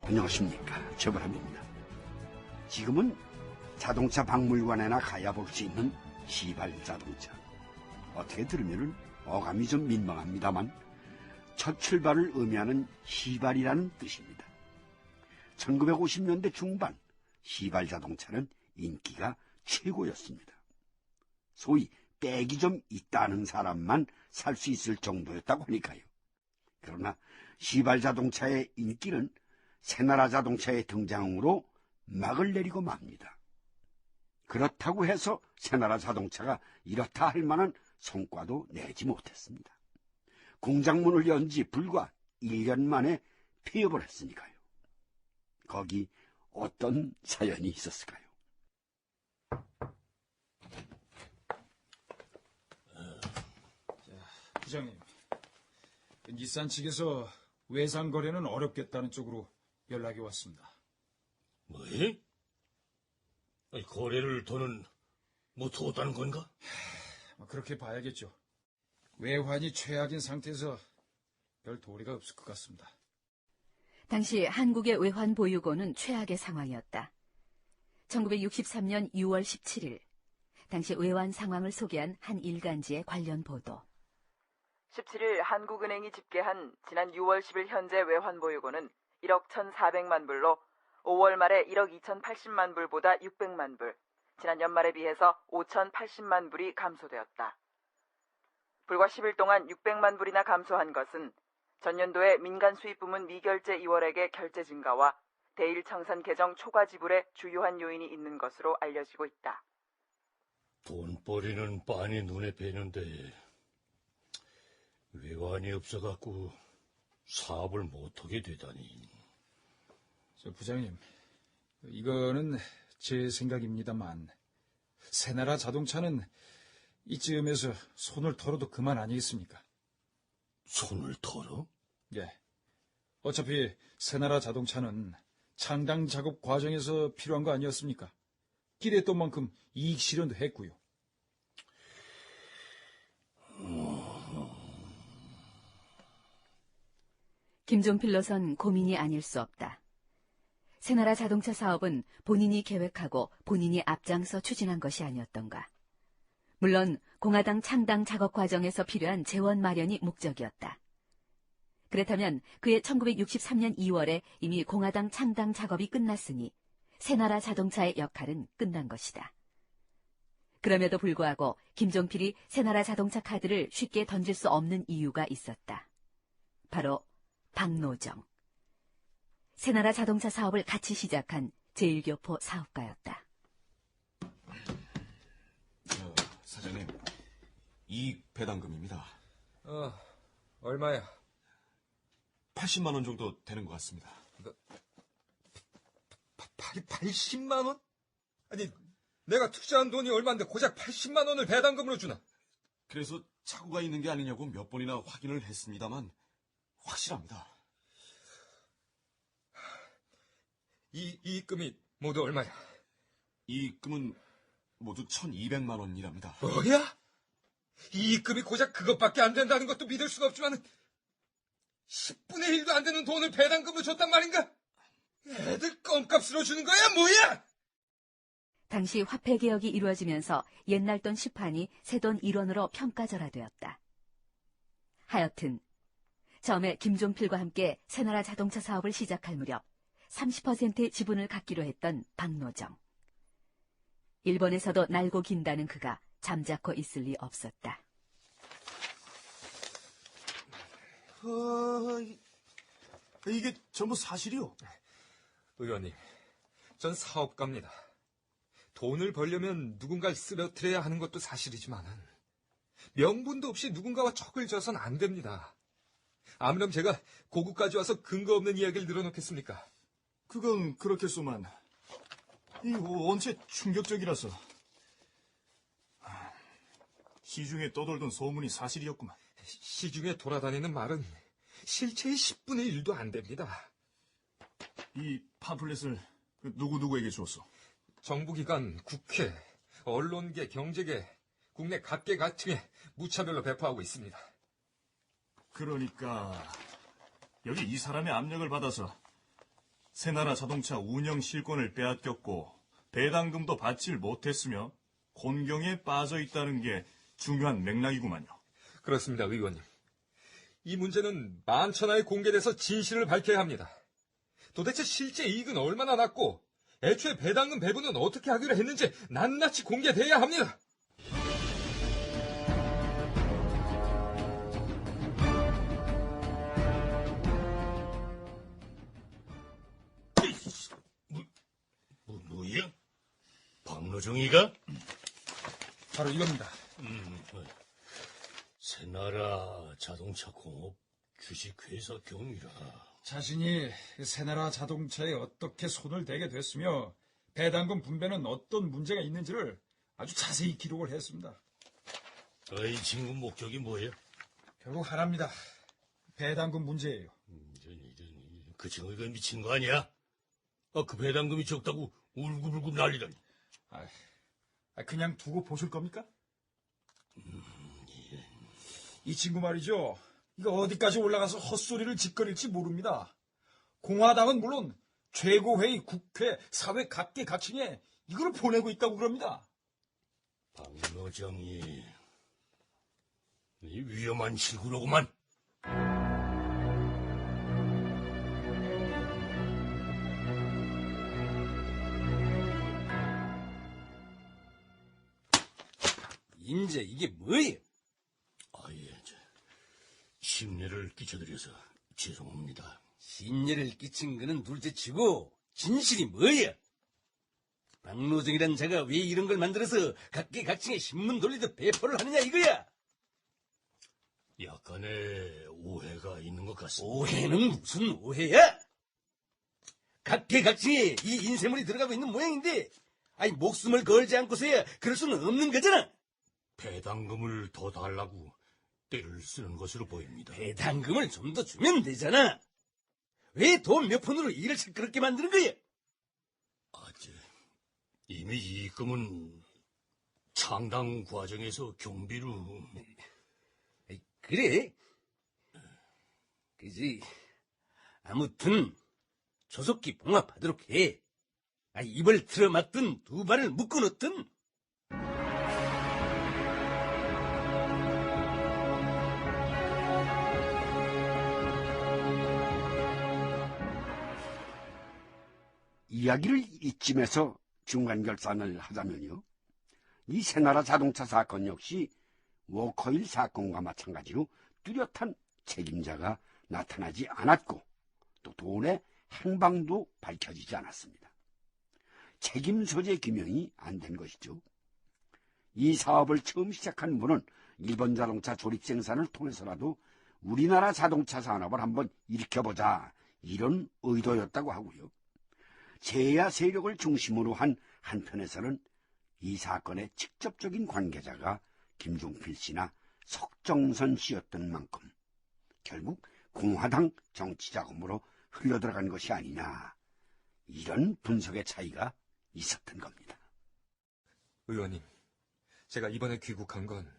안녕하십니까, 최보람입니다. 지금은 자동차 박물관에나 가야 볼 수 있는 시발 자동차. 어떻게 들으면 어감이 좀 민망합니다만 첫 출발을 의미하는 시발이라는 뜻입니다. 1950년대 중반 시발 자동차는 인기가 최고였습니다. 소위 백이 좀 있다는 사람만 살 수 있을 정도였다고 하니까요. 그러나 시발 자동차의 인기는 새나라 자동차의 등장으로 막을 내리고 맙니다. 그렇다고 해서 새나라 자동차가 이렇다 할 만한 성과도 내지 못했습니다. 공장문을 연 지 불과 1년 만에 폐업을 했으니까요. 거기 어떤 사연이 있었을까요? 부장님, 닛산 측에서 외상 거래는 어렵겠다는 쪽으로 연락이 왔습니다. 뭐해? 거래를 더는 못하겠다는 건가? 그렇게 봐야겠죠. 외환이 최악인 상태에서 별 도리가 없을 것 같습니다. 당시 한국의 외환 보유고는 최악의 상황이었다. 1963년 6월 17일, 당시 외환 상황을 소개한 한 일간지의 관련 보도. 17일 한국은행이 집계한 지난 6월 10일 현재 외환 보유고는 1억 1,400만 불로 5월 말에 1억 2,080만 불보다 600만 불, 지난 연말에 비해서 5,080만 불이 감소되었다. 불과 10일 동안 600만 불이나 감소한 것은 전년도에 민간 수입 부문 미결제 2월액의 결제 증가와 대일 청산 개정 초과 지불에 주요한 요인이 있는 것으로 알려지고 있다. 돈벌이는 빤히 눈에 뵈는데 외환이 없어갖고 사업을 못하게 되다니. 부장님, 이거는 제 생각입니다만 새나라 자동차는 이쯤에서 손을 털어도 그만 아니겠습니까? 손을 털어? 예. 어차피 새나라 자동차는 창당 작업 과정에서 필요한 거 아니었습니까? 기대했던 만큼 이익 실현도 했고요. 김종필로선 고민이 아닐 수 없다. 새나라 자동차 사업은 본인이 계획하고 본인이 앞장서 추진한 것이 아니었던가. 물론 공화당 창당 작업 과정에서 필요한 재원 마련이 목적이었다. 그렇다면 그해 1963년 2월에 이미 공화당 창당 작업이 끝났으니 새나라 자동차의 역할은 끝난 것이다. 그럼에도 불구하고 김종필이 새나라 자동차 카드를 쉽게 던질 수 없는 이유가 있었다. 바로 박노정. 새나라 자동차 사업을 같이 시작한 제1교포 사업가였다. 사장님, 이익 배당금입니다. 얼마야? 80만 원 정도 되는 것 같습니다. 80만 원? 아니, 내가 투자한 돈이 얼마인데 고작 80만 원을 배당금으로 주나? 그래서 착오가 있는 게 아니냐고 몇 번이나 확인을 했습니다만 확실합니다. 이익금이 모두 얼마야? 이익금은 모두 1,200만 원이랍니다. 뭐야? 이익금이 고작 그것밖에 안 된다는 것도 믿을 수가 없지만 10분의 1도 안 되는 돈을 배당금으로 줬단 말인가? 애들 껌값으로 주는 거야, 뭐야? 당시 화폐 개혁이 이루어지면서 옛날 돈 10판이 새돈 1원으로 평가절하되었다. 하여튼 처음에 김종필과 함께 새나라 자동차 사업을 시작할 무렵 30%의 지분을 갖기로 했던 박노정. 일본에서도 날고 긴다는 그가 잠자코 있을 리 없었다. 이게 전부 사실이요? 의원님, 전 사업가입니다. 돈을 벌려면 누군가를 쓰러뜨려야 하는 것도 사실이지만은 명분도 없이 누군가와 척을 져선 안 됩니다. 아무렴 제가 고국까지 와서 근거 없는 이야기를 늘어놓겠습니까? 그건 그렇겠소만 이 원체 충격적이라서. 시중에 떠돌던 소문이 사실이었구만. 시중에 돌아다니는 말은 실체의 10분의 1도 안 됩니다. 이 팜플렛을 누구에게 줬소? 정부기관, 국회, 언론계, 경제계, 국내 각계 각층에 무차별로 배포하고 있습니다. 그러니까 여기 이 사람의 압력을 받아서 새나라 자동차 운영 실권을 빼앗겼고 배당금도 받질 못했으며 곤경에 빠져 있다는 게 중요한 맥락이구만요. 그렇습니다, 의원님. 이 문제는 만천하에 공개돼서 진실을 밝혀야 합니다. 도대체 실제 이익은 얼마나 났고 애초에 배당금 배분은 어떻게 하기로 했는지 낱낱이 공개돼야 합니다. 뭐야? 박노정이가? 바로 이겁니다. 새나라 자동차 공업 주식회사 경위라. 자신이 새나라 자동차에 어떻게 손을 대게 됐으며 배당금 분배는 어떤 문제가 있는지를 아주 자세히 기록을 했습니다. 이 친구 목적이 뭐야? 결국 하나입니다. 배당금 문제예요. 그 친구가 미친 거 아니야? 그 배당금이 적다고 울고불고 난리다니. 그냥 두고 보실 겁니까? 이 친구 말이죠. 이거 어디까지 올라가서 헛소리를 짓거릴지 모릅니다. 공화당은 물론 최고회의, 국회, 사회 각계각층에 이걸 보내고 있다고 그럽니다. 박노정이 위험한 친구로구만. 임제 이게 뭐예요? 심려를 끼쳐드려서 죄송합니다. 심려를 끼친 거는 둘째치고 진실이 뭐야? 박노정이란 자가 왜 이런 걸 만들어서 각계각층에 신문 돌리듯 배포를 하느냐 이거야? 약간의 오해가 있는 것 같습니다. 오해는 무슨 오해야? 각계각층에 이 인쇄물이 들어가고 있는 모양인데 목숨을 걸지 않고서야 그럴 수는 없는 거잖아. 배당금을 더 달라고 때를 쓰는 것으로 보입니다. 배당금을 좀 더 주면 되잖아. 왜 돈 몇 푼으로 일을 시끄럽게 만드는 거야? 이미 이익금은 창당 과정에서 경비로... 그래? 그지. 아무튼 조속히 봉합하도록 해. 입을 틀어막든 두 발을 묶어놓든. 이야기를 이쯤에서 중간 결산을 하자면요. 이 새나라 자동차 사건 역시 워커힐 사건과 마찬가지로 뚜렷한 책임자가 나타나지 않았고 또 돈의 행방도 밝혀지지 않았습니다. 책임 소재 규명이 안 된 것이죠. 이 사업을 처음 시작한 분은 일본 자동차 조립 생산을 통해서라도 우리나라 자동차 산업을 한번 일으켜보자 이런 의도였다고 하고요. 제야 세력을 중심으로 한 한편에서는 이 사건의 직접적인 관계자가 김종필 씨나 석정선 씨였던 만큼 결국 공화당 정치자금으로 흘러들어간 것이 아니냐, 이런 분석의 차이가 있었던 겁니다. 의원님, 제가 이번에 귀국한 건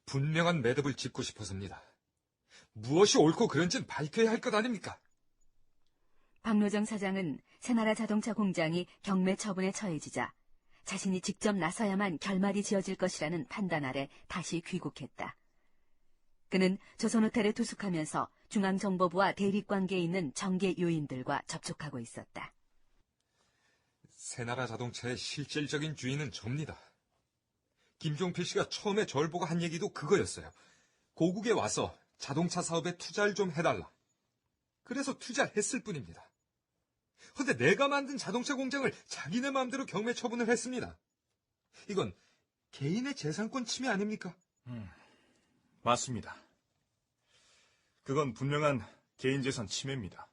분명한 매듭을 짚고 싶어서입니다. 무엇이 옳고 그른지는 밝혀야 할 것 아닙니까? 박노정 사장은 새나라 자동차 공장이 경매 처분에 처해지자 자신이 직접 나서야만 결말이 지어질 것이라는 판단 아래 다시 귀국했다. 그는 조선호텔에 투숙하면서 중앙정보부와 대립관계에 있는 정계 요인들과 접촉하고 있었다. 새나라 자동차의 실질적인 주인은 접니다. 김종필 씨가 처음에 절 보고 한 얘기도 그거였어요. 고국에 와서 자동차 사업에 투자를 좀 해달라. 그래서 투자를 했을 뿐입니다. 근데 내가 만든 자동차 공장을 자기네 마음대로 경매 처분을 했습니다. 이건 개인의 재산권 침해 아닙니까? 맞습니다. 그건 분명한 개인재산 침해입니다.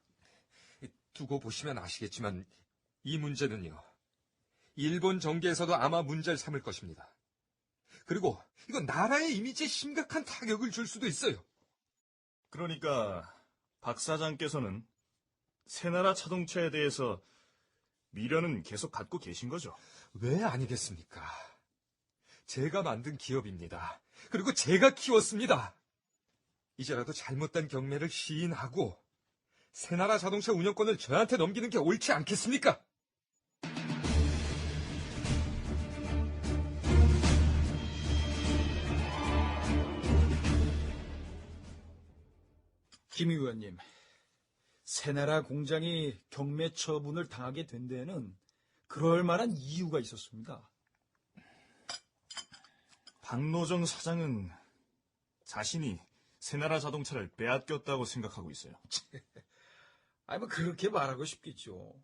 두고 보시면 아시겠지만 이 문제는요, 일본 정계에서도 아마 문제를 삼을 것입니다. 그리고 이건 나라의 이미지에 심각한 타격을 줄 수도 있어요. 그러니까 박 사장께서는 새나라 자동차에 대해서 미련은 계속 갖고 계신 거죠? 왜 아니겠습니까? 제가 만든 기업입니다. 그리고 제가 키웠습니다. 이제라도 잘못된 경매를 시인하고 새나라 자동차 운영권을 저한테 넘기는 게 옳지 않겠습니까? 김 의원님, 새나라 공장이 경매 처분을 당하게 된 데에는 그럴 만한 이유가 있었습니다. 박노정 사장은 자신이 새나라 자동차를 빼앗겼다고 생각하고 있어요. 아니, 뭐, 그렇게 말하고 싶겠죠.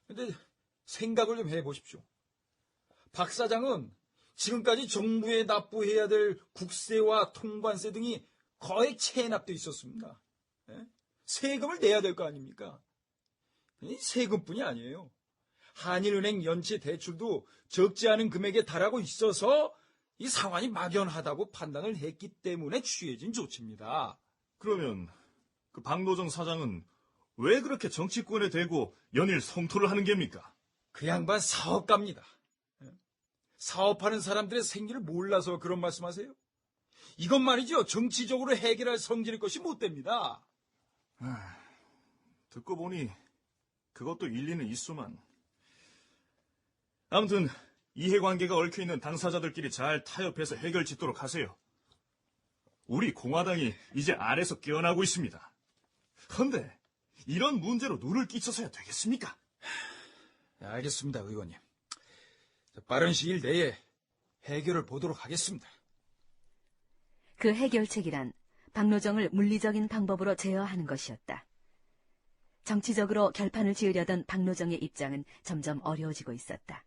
근데 생각을 좀 해보십시오. 박 사장은 지금까지 정부에 납부해야 될 국세와 통관세 등이 거의 체납돼 있었습니다. 예? 세금을 내야 될 거 아닙니까? 이 세금뿐이 아니에요. 한일은행 연체 대출도 적지 않은 금액에 달하고 있어서 이 상황이 막연하다고 판단을 했기 때문에 취해진 조치입니다. 그러면 그 박노정 사장은 왜 그렇게 정치권에 대고 연일 성토를 하는 겁니까? 그 양반 사업가입니다. 예? 사업하는 사람들의 생기를 몰라서 그런 말씀하세요? 이건 말이죠. 정치적으로 해결할 성질의 것이 못 됩니다. 듣고 보니 그것도 일리는 있소만. 아무튼 이해관계가 얽혀있는 당사자들끼리 잘 타협해서 해결 짓도록 하세요. 우리 공화당이 이제 아래서 깨어나고 있습니다. 그런데 이런 문제로 누를 끼쳐서야 되겠습니까? 알겠습니다, 의원님. 빠른 시일 내에 해결을 보도록 하겠습니다. 그 해결책이란 박노정을 물리적인 방법으로 제어하는 것이었다. 정치적으로 결판을 지으려던 박노정의 입장은 점점 어려워지고 있었다.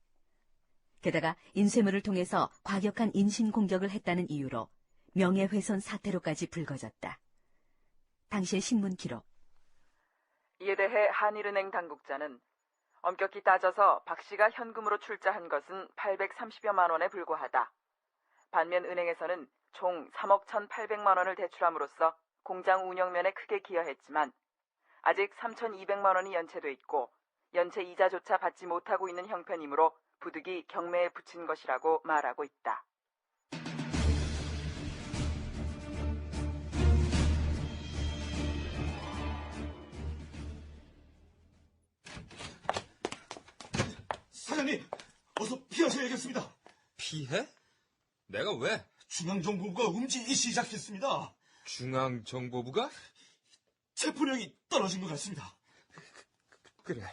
게다가 인쇄물을 통해서 과격한 인신공격을 했다는 이유로 명예훼손 사태로까지 불거졌다. 당시의 신문 기록. 이에 대해 한일은행 당국자는 엄격히 따져서 박 씨가 현금으로 출자한 것은 830여만 원에 불과하다. 반면 은행에서는 총 3억 1,800만 원을 대출함으로써 공장 운영면에 크게 기여했지만 아직 3,200만 원이 연체돼 있고 연체 이자조차 받지 못하고 있는 형편이므로 부득이 경매에 붙인 것이라고 말하고 있다. 사장님, 어서 피하셔야겠습니다. 피해? 내가 왜? 중앙정보부가 움직이기 시작했습니다. 중앙정보부가? 체포력이 떨어진 것 같습니다. 그래.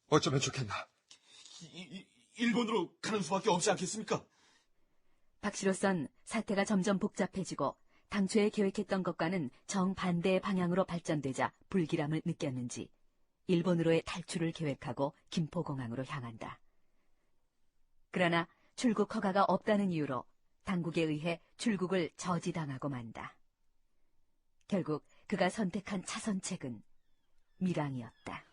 어쩌면 좋겠나? 일본으로 가는 수밖에 없지 않겠습니까? 박 씨로선 사태가 점점 복잡해지고 당초에 계획했던 것과는 정반대의 방향으로 발전되자 불길함을 느꼈는지 일본으로의 탈출을 계획하고 김포공항으로 향한다. 그러나 출국 허가가 없다는 이유로 당국에 의해 출국을 저지당하고 만다. 결국 그가 선택한 차선책은 밀항이었다.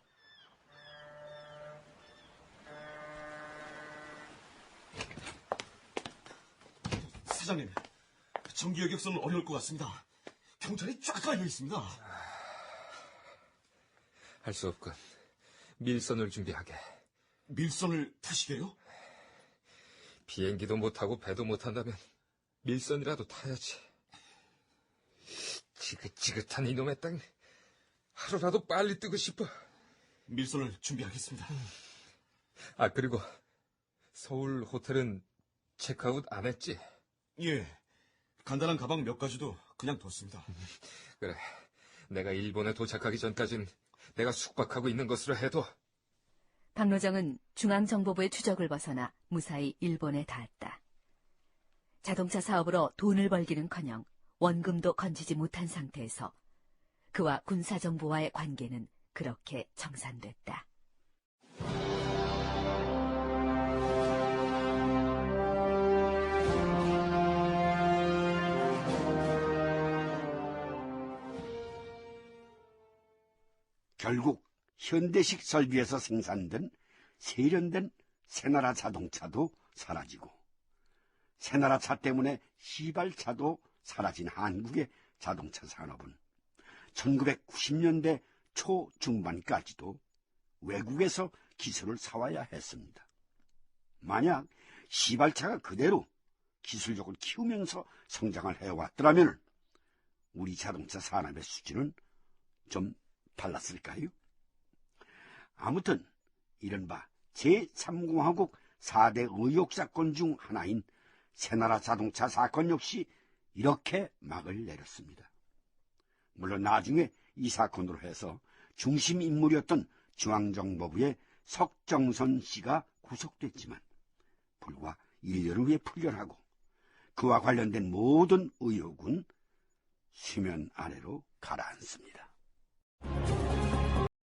사장님, 정기여객선은 어려울 것 같습니다. 경찰이 쫙 깔려 있습니다. 할 수 없군. 밀선을 준비하게. 밀선을 타시게요? 비행기도 못하고 배도 못한다면 밀선이라도 타야지. 지긋지긋한 이놈의 땅 하루라도 빨리 뜨고 싶어. 밀선을 준비하겠습니다. 아, 그리고 서울 호텔은 체크아웃 안 했지? 예, 간단한 가방 몇 가지도 그냥 뒀습니다. 그래, 내가 일본에 도착하기 전까진 내가 숙박하고 있는 것으로 해도. 박노정은 중앙정보부의 추적을 벗어나 무사히 일본에 닿았다. 자동차 사업으로 돈을 벌기는커녕 원금도 건지지 못한 상태에서 그와 군사정부와의 관계는 그렇게 정산됐다. 결국 현대식 설비에서 생산된 세련된 새나라 자동차도 사라지고 새나라 차 때문에 시발차도 사라진 한국의 자동차 산업은 1990년대 초중반까지도 외국에서 기술을 사와야 했습니다. 만약 시발차가 그대로 기술력을 키우면서 성장을 해왔더라면 우리 자동차 산업의 수준은 좀 달랐을까요? 아무튼 이른바 제3공화국 4대 의혹사건 중 하나인 새나라 자동차 사건 역시 이렇게 막을 내렸습니다. 물론 나중에 이 사건으로 해서 중심 인물이었던 중앙정보부의 석정선 씨가 구속됐지만 불과 1년 후에 풀려나고 그와 관련된 모든 의혹은 수면 아래로 가라앉습니다.